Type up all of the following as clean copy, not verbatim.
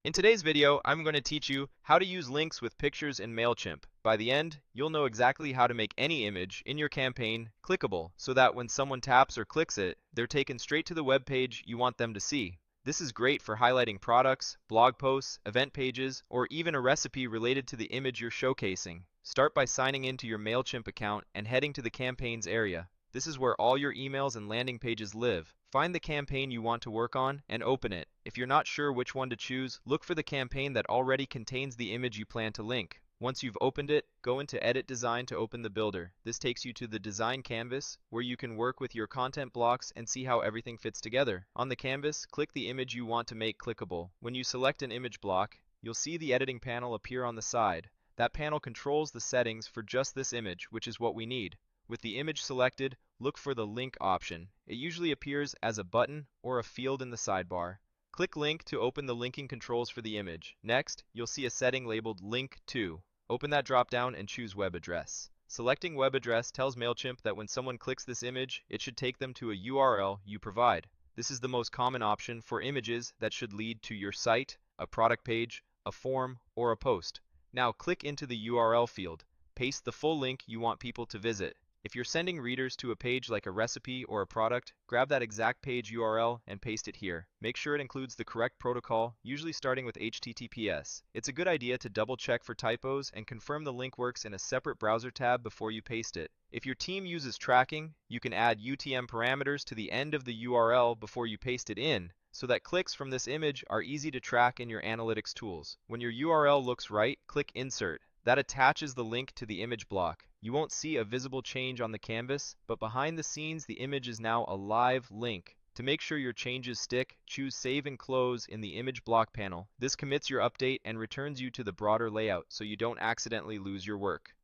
In today's video, I'm going to teach you how to use links with pictures in Mailchimp. By the end, you'll know exactly how to make any image in your campaign clickable so that when someone taps or clicks it, they're taken straight to the web page you want them to see. This is great for highlighting products, blog posts, event pages, or even a recipe related to the image you're showcasing. Start by signing into your Mailchimp account and heading to the campaigns area. This is where all your emails and landing pages live. Find the campaign you want to work on and open it. If you're not sure which one to choose, look for the campaign that already contains the image you plan to link. Once you've opened it, go into Edit Design to open the builder. This takes you to the design canvas where you can work with your content blocks and see how everything fits together. On the canvas, click the image you want to make clickable. When you select an image block, you'll see the editing panel appear on the side. That panel controls the settings for just this image, which is what we need. With the image selected, look for the link option. It usually appears as a button or a field in the sidebar. Click Link to open the linking controls for the image. Next, you'll see a setting labeled Link To. Open that drop-down and choose Web Address. Selecting Web Address tells Mailchimp that when someone clicks this image, it should take them to a URL you provide. This is the most common option for images that should lead to your site, a product page, a form, or a post. Now click into the URL field. Paste the full link you want people to visit. If you're sending readers to a page like a recipe or a product, grab that exact page URL and paste it here. Make sure it includes the correct protocol, usually starting with HTTPS. It's a good idea to double check for typos and confirm the link works in a separate browser tab before you paste it. If your team uses tracking, you can add UTM parameters to the end of the URL before you paste it in, so that clicks from this image are easy to track in your analytics tools. When your URL looks right, click Insert. That attaches the link to the image block. You won't see a visible change on the canvas, but behind the scenes the image is now a live link. To make sure your changes stick, choose Save and Close in the image block panel. This commits your update and returns you to the broader layout so you don't accidentally lose your work.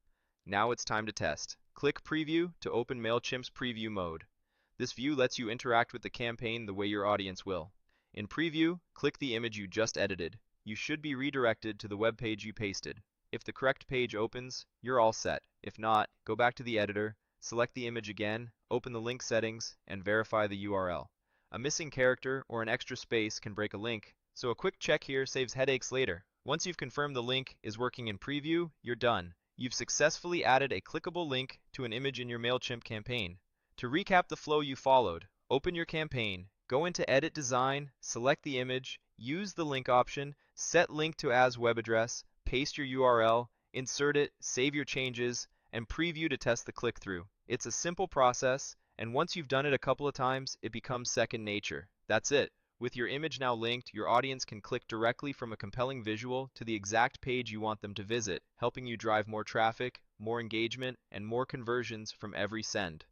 Now it's time to test. Click Preview to open Mailchimp's preview mode. This view lets you interact with the campaign the way your audience will. In Preview, click the image you just edited. You should be redirected to the web page you pasted. If the correct page opens, you're all set. If not, go back to the editor, select the image again, open the link settings, and verify the URL. A missing character or an extra space can break a link, so a quick check here saves headaches later. Once you've confirmed the link is working in preview, you're done. You've successfully added a clickable link to an image in your Mailchimp campaign. To recap the flow you followed, open your campaign, go into Edit Design, select the image, use the link option, set link to as web address, paste your URL, insert it, save your changes, and preview to test the click-through. It's a simple process, and once you've done it a couple of times, it becomes second nature. That's it. With your image now linked, your audience can click directly from a compelling visual to the exact page you want them to visit, helping you drive more traffic, more engagement, and more conversions from every send.